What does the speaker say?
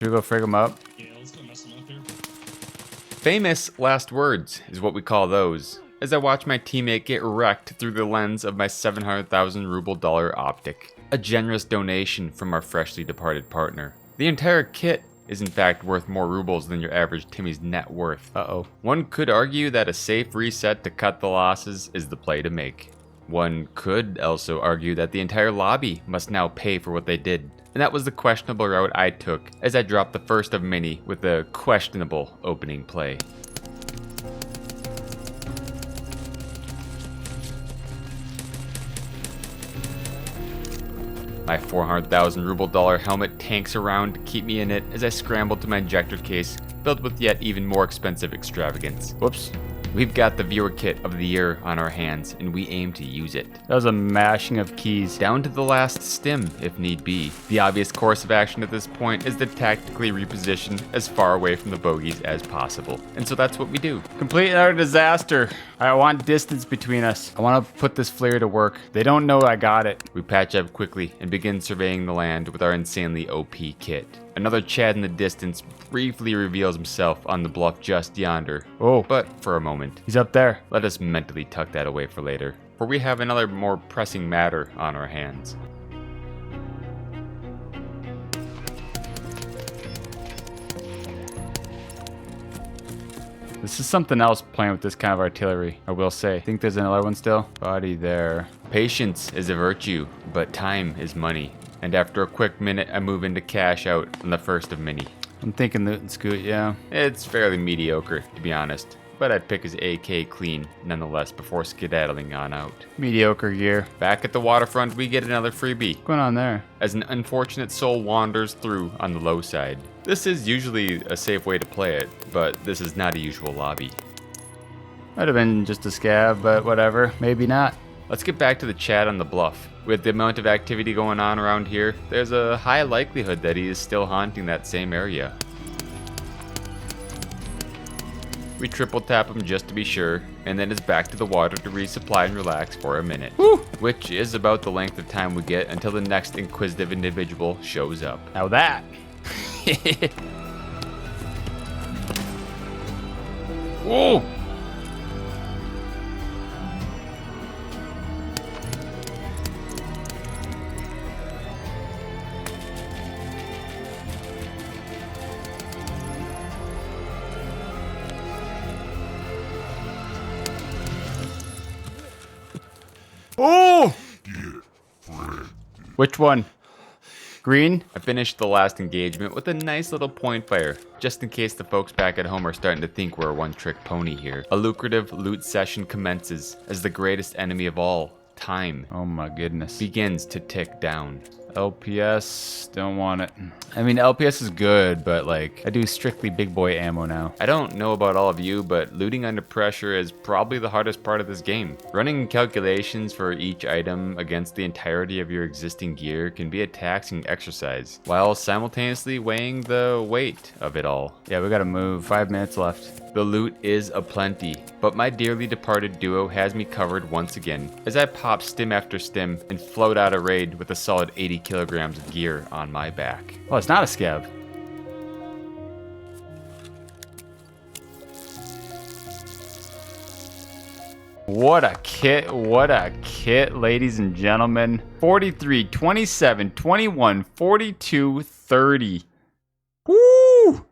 Should we go frig him up? Yeah, let's go mess them up here. Famous last words is what we call those, as I watch my teammate get wrecked through the lens of my 700,000 ruble dollar optic. A generous donation from our freshly departed partner. The entire kit is in fact worth more rubles than your average Timmy's net worth. Uh-oh. One could argue that a safe reset to cut the losses is the play to make. One could also argue that the entire lobby must now pay for what they did. And that was the questionable route I took as I dropped the first of many with a questionable opening play. My 400,000 ruble dollar helmet tanks around to keep me in it as I scramble to my injector case, filled with yet even more expensive extravagance. Whoops. We've got the viewer kit of the year on our hands, and we aim to use it. That was a mashing of keys. Down to the last stim, if need be. The obvious course of action at this point is to tactically reposition as far away from the bogeys as possible. And so that's what we do. Complete utter disaster. I want distance between us. I want to put this FLIR to work. They don't know I got it. We patch up quickly and begin surveying the land with our insanely OP kit. Another Chad in the distance briefly reveals himself on the bluff just yonder. Oh, But for a moment, he's up there. let us mentally tuck that away for later, for we have another more pressing matter on our hands. This is something else playing with this kind of artillery, I will say. I think there's another one still. Body there. Patience is a virtue, but time is money. And after a quick minute, I move into cash out on the first of many. I'm thinking loot and scoot, yeah. It's fairly mediocre, to be honest, but I'd pick his AK clean nonetheless before skedaddling on out. Mediocre gear. Back at the waterfront, we get another freebie, What's going on there? as an unfortunate soul wanders through on the low side. This is usually a safe way to play it, but this is not a usual lobby. Might have been just a scab, but whatever. Maybe not. Let's get back to the Chad on the bluff. With the amount of activity going on around here, there's a high likelihood that he is still haunting that same area. We triple tap him just to be sure, and then it's back to the water to resupply and relax for a minute. Woo! Which is about the length of time we get until the next inquisitive individual shows up. Now that. Whoa! Oh! Which one? Green? I finished the last engagement with a nice little point fire, just in case the folks back at home are starting to think we're a one-trick pony here. A lucrative loot session commences as the greatest enemy of all, time, Oh my goodness. begins to tick down. LPS, don't want it. I mean, LPS is good, but like, I do strictly big boy ammo now. I don't know about all of you, but looting under pressure is probably the hardest part of this game. Running calculations for each item against the entirety of your existing gear can be a taxing exercise, while simultaneously weighing the weight of it all. Yeah, we gotta move. 5 minutes left. The loot is aplenty, but my dearly departed duo has me covered once again, as I pop stim after stim and float out a raid with a solid 80 kilograms of gear on my back. Oh, it's not a scab. What a kit, ladies and gentlemen. 43, 27, 21, 42, 30. Woo!